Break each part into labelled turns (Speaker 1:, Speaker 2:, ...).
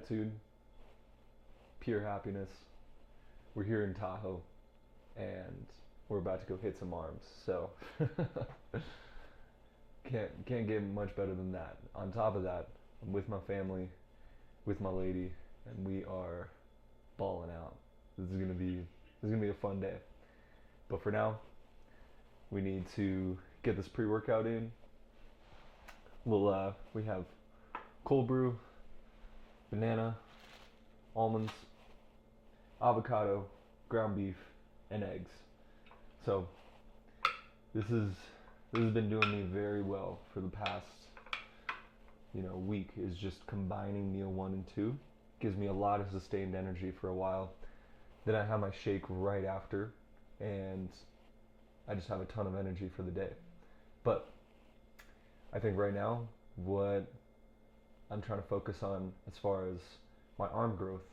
Speaker 1: gratitude, pure happiness. We're here in Tahoe, and we're about to go hit some arms. So can't get much better than that. On top of that, I'm with my family, with my lady, and we are balling out. This is gonna be a fun day. But for now, we need to get this pre-workout in. We have cold brew, banana, almonds, avocado, ground beef, and eggs. So this is this has been doing me very well for the past week. Is just combining meal one and two. Gives me a lot of sustained energy for a while. Then I have my shake right after, and I just have a ton of energy for the day. But I think right now what I'm trying to focus on as far as my arm growth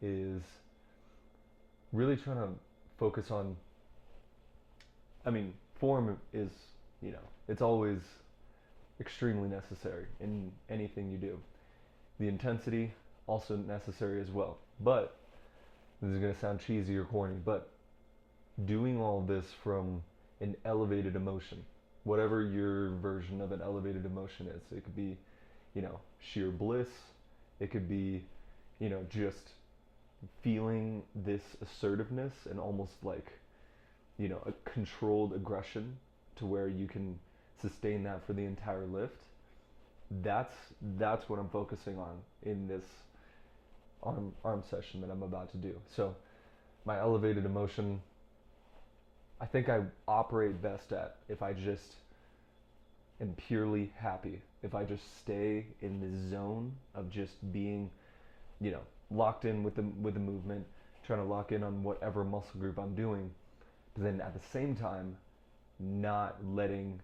Speaker 1: is really trying to focus on, form is, it's always extremely necessary in anything you do. The intensity also necessary as well. But this is going to sound cheesy or corny, but doing all this from an elevated emotion, whatever your version of an elevated emotion is. It could be, sheer bliss. It could be, just feeling this assertiveness and almost like, a controlled aggression to where you can sustain that for the entire lift. That's what I'm focusing on in this arm session that I'm about to do. So my elevated emotion, I think I operate best at if I just am purely happy. If I just stay in the zone of just being, locked in with the movement, trying to lock in on whatever muscle group I'm doing, but then at the same time not letting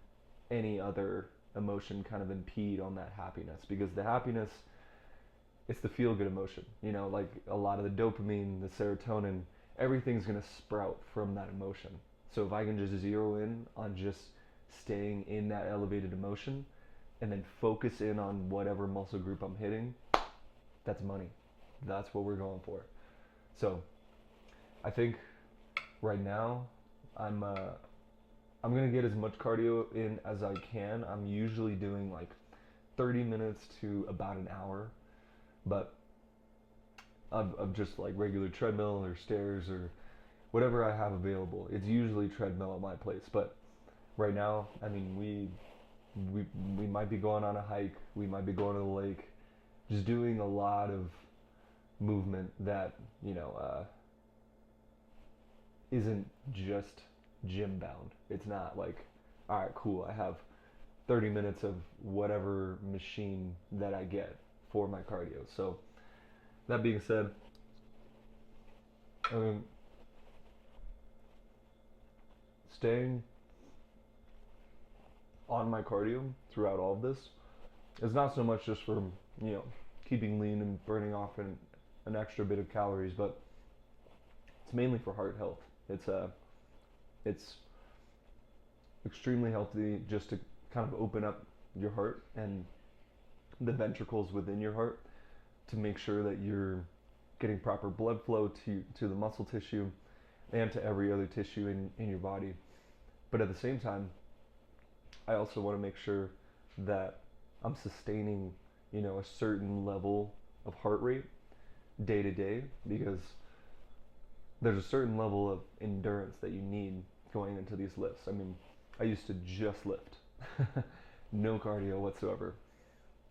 Speaker 1: any other emotion kind of impede on that happiness, because the happiness, it's the feel good emotion, like a lot of the dopamine, the serotonin, everything's going to sprout from that emotion. So if I can just zero in on just staying in that elevated emotion and then focus in on whatever muscle group I'm hitting, that's money. That's what we're going for. So I think right now I'm gonna get as much cardio in as I can. I'm usually doing like 30 minutes to about an hour, but of just like regular treadmill or stairs or whatever I have available. It's usually treadmill at my place, but right now, we might be going on a hike, we might be going to the lake, just doing a lot of movement that isn't just gym bound. It's not like, all right, cool, I have 30 minutes of whatever machine that I get for my cardio. So that being said, I mean, staying on my cardio throughout all of this is not so much just for keeping lean and burning off an extra bit of calories, but it's mainly for heart health. It's extremely healthy just to kind of open up your heart and the ventricles within your heart to make sure that you're getting proper blood flow to the muscle tissue and to every other tissue in your body. But at the same time, I also want to make sure that I'm sustaining, a certain level of heart rate day to day, because there's a certain level of endurance that you need going into these lifts. I used to just lift, no cardio whatsoever.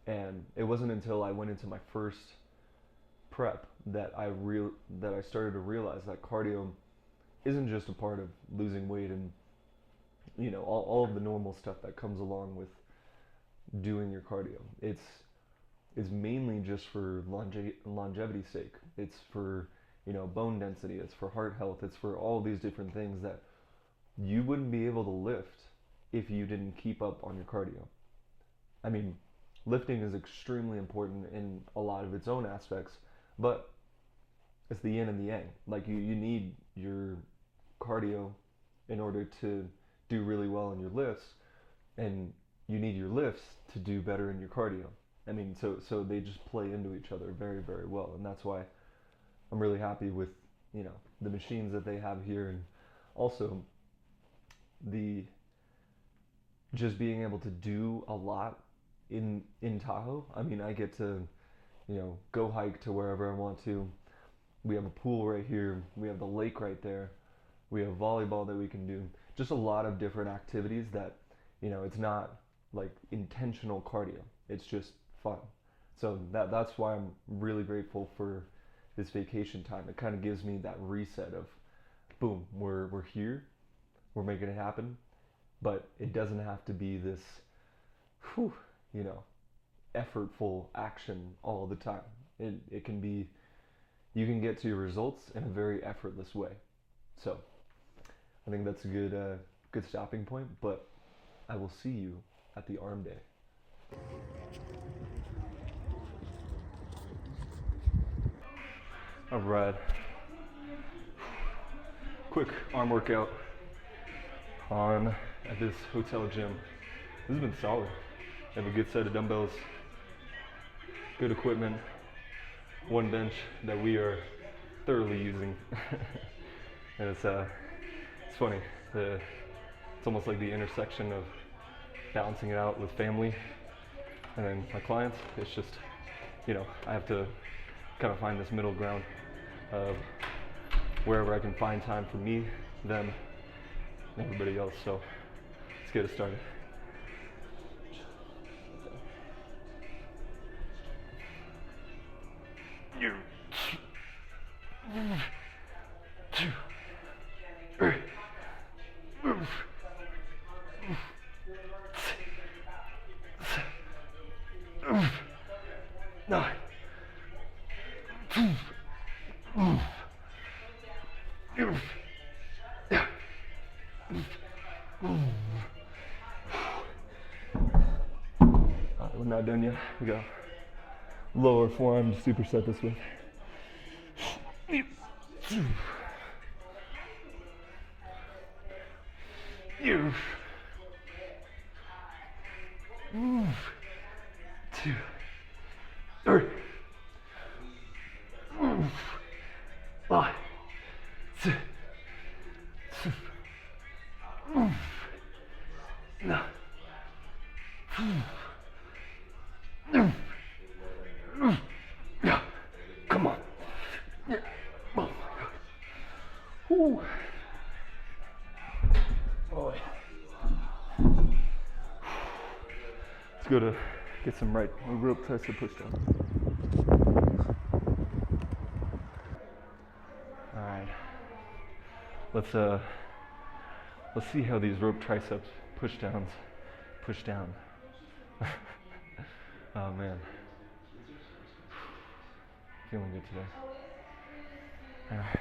Speaker 1: And it wasn't until I went into my first prep that I started to realize that cardio isn't just a part of losing weight and all of the normal stuff that comes along with doing your cardio. It's mainly just for longevity's sake. It's for bone density. It's for heart health. It's for all these different things that you wouldn't be able to lift if you didn't keep up on your cardio. Lifting is extremely important in a lot of its own aspects, but it's the yin and the yang. Like you need your cardio in order to do really well in your lifts, and you need your lifts to do better in your cardio. I mean, so they just play into each other very, very well, and that's why I'm really happy with, you know, the machines that they have here, and also the just being able to do a lot in Tahoe. I mean, I get to, you know, go hike to wherever I want to. We have a pool right here. We have the lake right there. We have volleyball that we can do. Just a lot of different activities that, you know, it's not like intentional cardio. It's just fun. So that's why I'm really grateful for this vacation time. It kind of gives me that reset of, boom, we're here, we're making it happen, but it doesn't have to be this, whew, you know, effortful action all the time. It can be, you can get to your results in a very effortless way. So I think that's a good stopping point. But I will see you at the arm day. All right, quick arm workout on at this hotel gym. This has been solid. Have a good set of dumbbells, good equipment, one bench that we are thoroughly using. And it's funny. It's almost like the intersection of balancing it out with family and then my clients. It's just, you know, I have to kind of find this middle ground of wherever I can find time for me, them, and everybody else. So let's get it started. Nine. Alright, we're not done yet. We got lower forearm to superset this with. Two, three, 5, 6, 9. Come on. Oh, boy. Let's go to get some right rope tricep push down. All right. Let's see how these rope triceps push down. Oh man. Feeling good today. All right.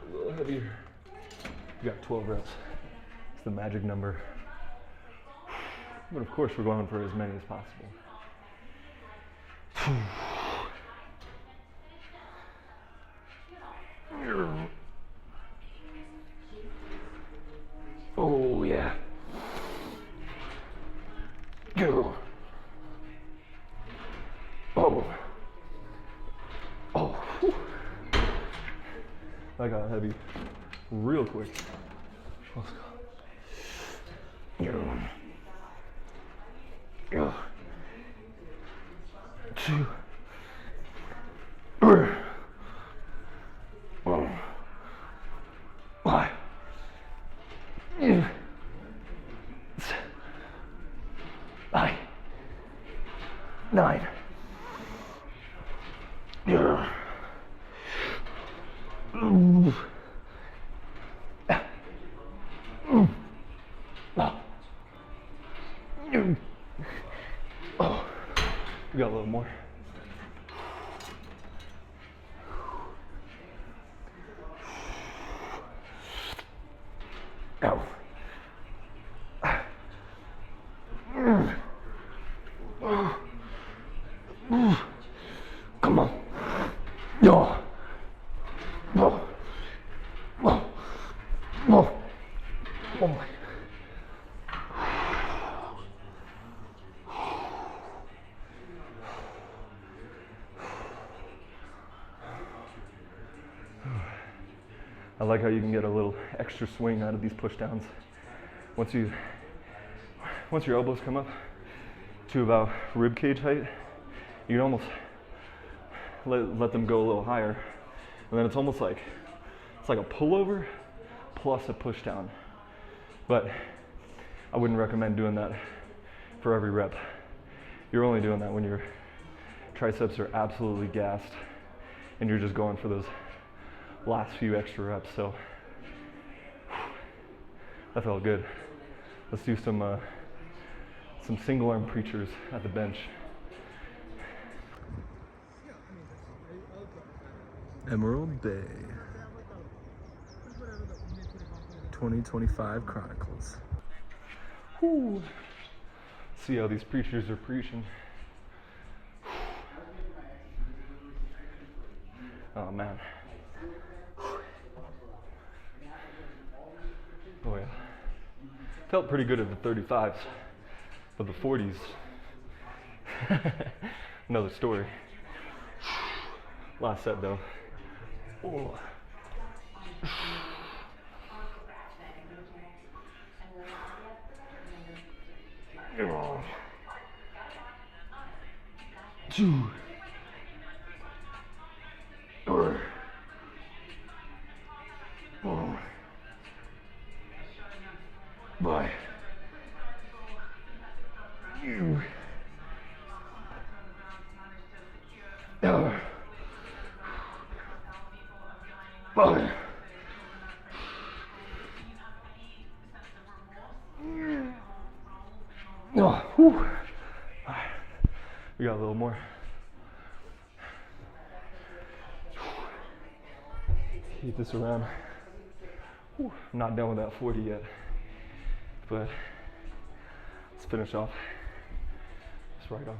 Speaker 1: A little heavier. We got 12 reps. It's the magic number. But of course we're going for as many as possible. Oh yeah. Go. Oh. Oh. I got heavy real quick. Let's go. Go. 2, 3, 4, 5, 6, 9. Oh, we got a little more. Go. Come on. Oh. Oh. I like how you can get a little extra swing out of these push downs. Once your elbows come up to about rib cage height, you can almost let them go a little higher. And then it's almost like, it's like a pullover plus a push down. But I wouldn't recommend doing that for every rep. You're only doing that when your triceps are absolutely gassed and you're just going for those last few extra reps. So that felt good. Let's do some single arm preachers at the bench. Emerald Bay 2025 Chronicles. Whew. See how these preachers are preaching. Oh man. Oh yeah. Felt pretty good at the 35s, but the 40s, another story. Last set though. Oh. Two. Bye. You. Bye. Oh, whew. We got a little more. Keep this around. Whew. I'm not done with that 40 yet, but let's finish off this right arm.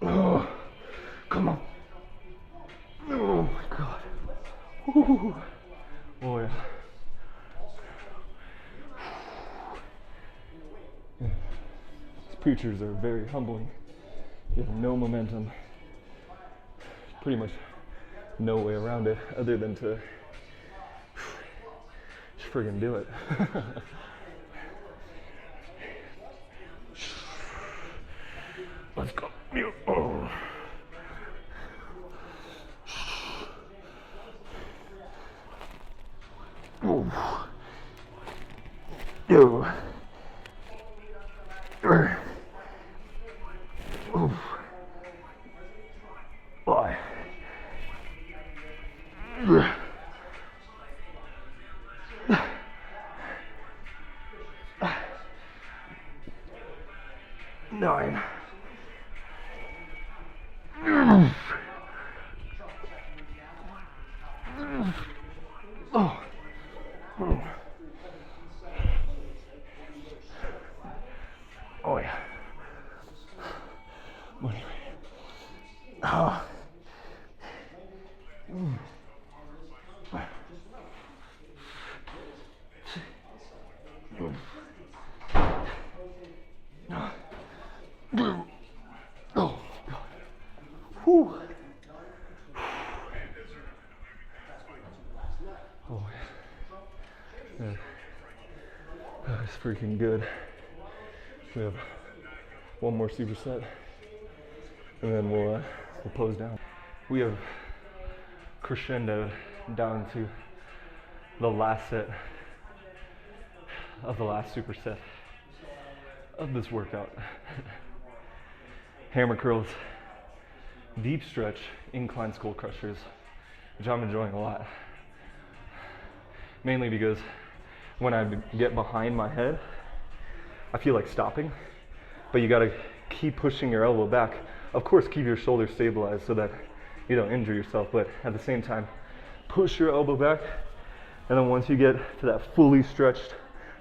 Speaker 1: Oh, come on. Oh my God. Whew. Oh yeah. These preachers are very humbling. You have no momentum. Pretty much no way around it other than to just friggin' do it. Let's go. Oh. Oh. Yo. Oh. Bye. 9. Oh. Oh yeah. Anyway. Oh. Oh, God. Whew. Oh, yeah. That was freaking good. We have one more superset, and then we'll pose down. We have crescendoed down to the last set of the last superset of this workout. Hammer curls, deep stretch, incline skull crushers, which I'm enjoying a lot. Mainly because when I get behind my head, I feel like stopping, but you gotta keep pushing your elbow back. Of course, keep your shoulders stabilized so that you don't injure yourself, but at the same time, push your elbow back, and then once you get to that fully stretched,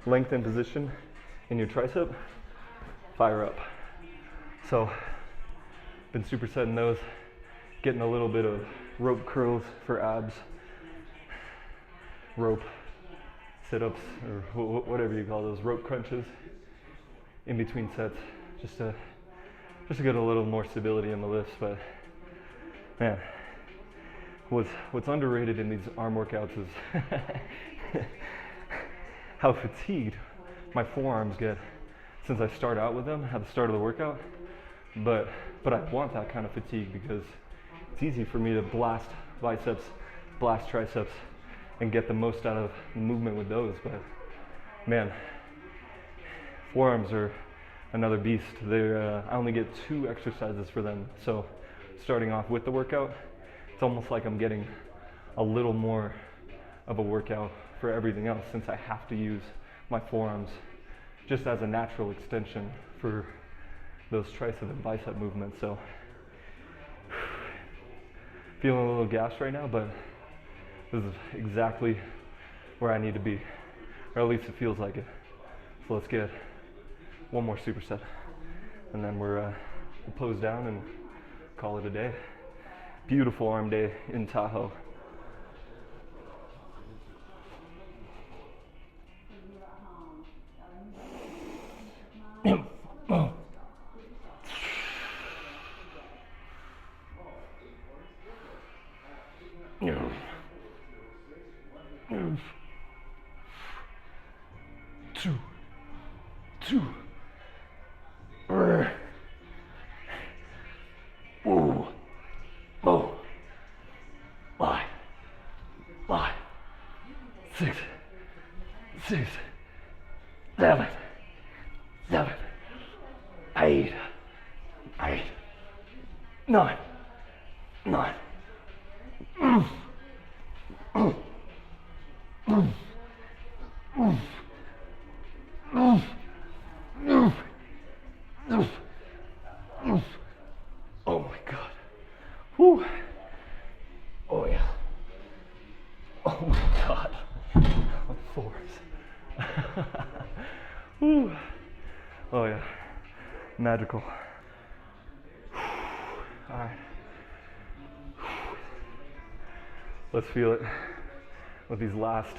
Speaker 1: lengthened position in your tricep, fire up. So Been supersetting those, getting a little bit of rope curls for abs, rope sit-ups, or whatever you call those, rope crunches in between sets, just to get a little more stability in the lifts. But man, what's underrated in these arm workouts is how fatigued my forearms get since I start out with them at the start of the workout. But I want that kind of fatigue because it's easy for me to blast biceps, blast triceps, and get the most out of the movement with those. But man, forearms are another beast. I only get 2 exercises for them. So starting off with the workout, it's almost like I'm getting a little more of a workout for everything else, since I have to use my forearms just as a natural extension for those tricep and bicep movements. So feeling a little gassed right now, but this is exactly where I need to be, or at least it feels like it. So let's get one more superset, and then we'll pose down and call it a day. Beautiful arm day in Tahoe. Two. Ooh. Oh. 5, 6, 7, 8, 9. Oh my God. Whew. Oh yeah. Oh my God. My fours. Whew. Oh yeah. Magical. Alright. Let's feel it with these last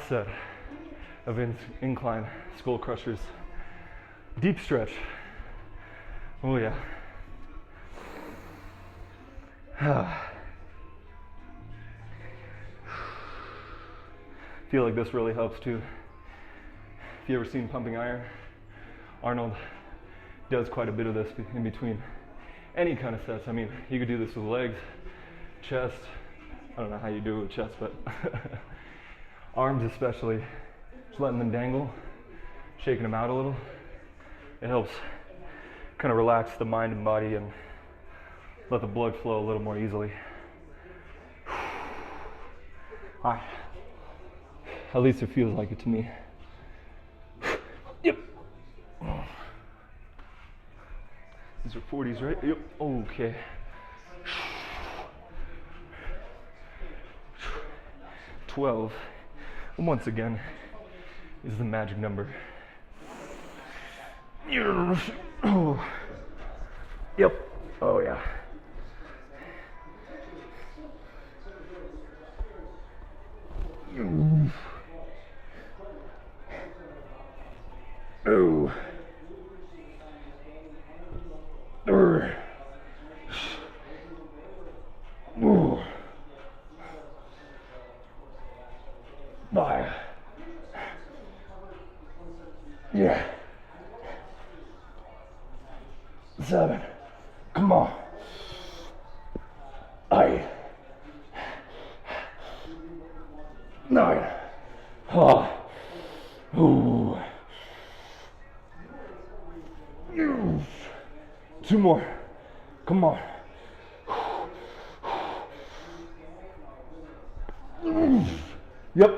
Speaker 1: set of incline skull crushers. Deep stretch. Oh yeah. Feel like this really helps too. If you ever seen Pumping Iron, Arnold does quite a bit of this in between any kind of sets. I mean, you could do this with legs, chest. I don't know how you do it with chest, but arms especially. Just letting them dangle, shaking them out a little. It helps kind of relax the mind and body and let the blood flow a little more easily. All right. At least it feels like it to me. Yep. These are 40s, right? Yep. Okay. 12. Once again, is the magic number. Yep. Oh yeah. Oh. Oh. Bye. Yeah. 7. Come on. 8. 9. Oh. Ooh. 2 more. Come on. Yep.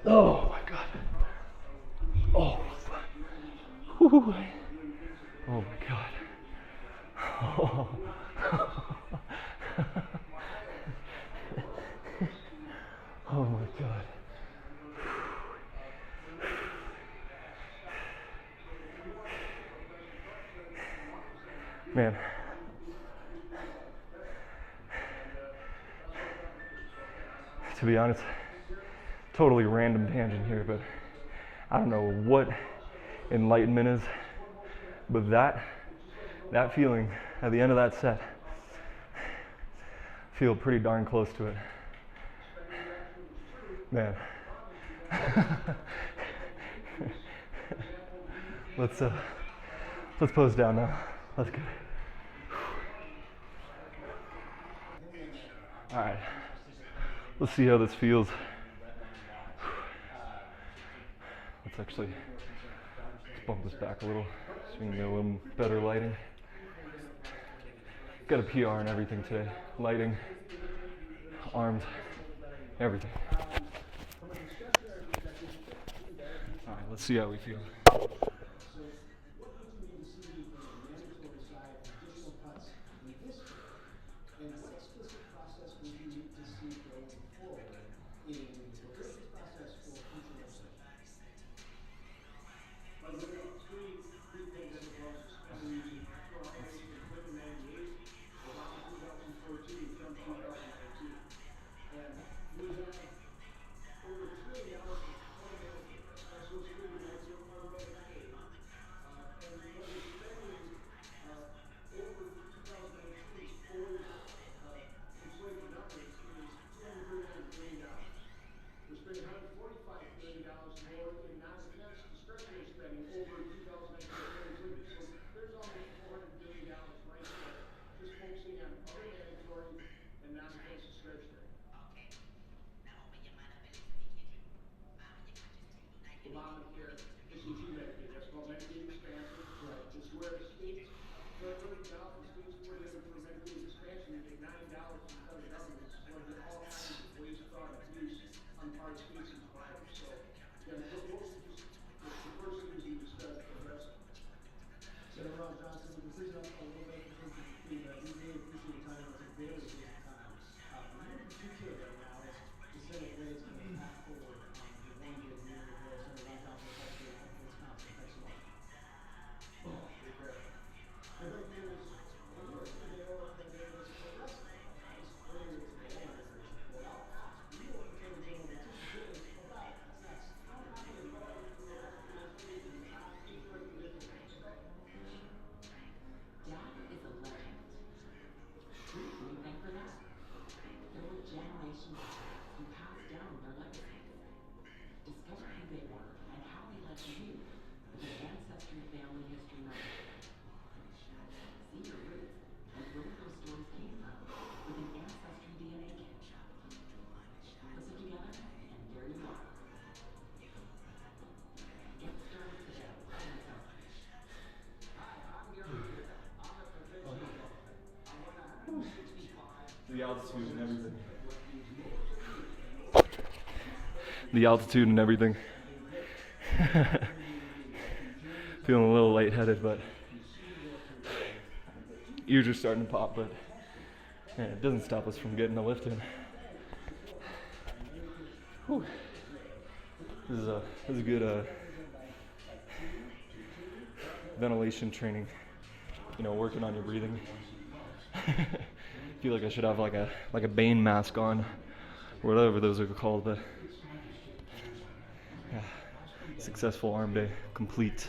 Speaker 1: Oh my God. Oh. Whew. Oh my God. Oh. Oh my God. Man, to be honest, totally random tangent here, but I don't know what enlightenment is, but that feeling at the end of that set, I feel pretty darn close to it. Man. let's pose down now. Let's go. All right. Let's see how this feels. Let's bump this back a little so we can get a little better lighting. Got a PR and everything today. Lighting, arms, everything. All right, let's see how we feel. The altitude and everything. The altitude and everything. Feeling a little lightheaded, but ears are starting to pop, but man, it doesn't stop us from getting the lift in. Whew. This is a good ventilation training. You know, working on your breathing. I feel like I should have like a Bane mask on, or whatever those are called. But yeah, successful arm day complete.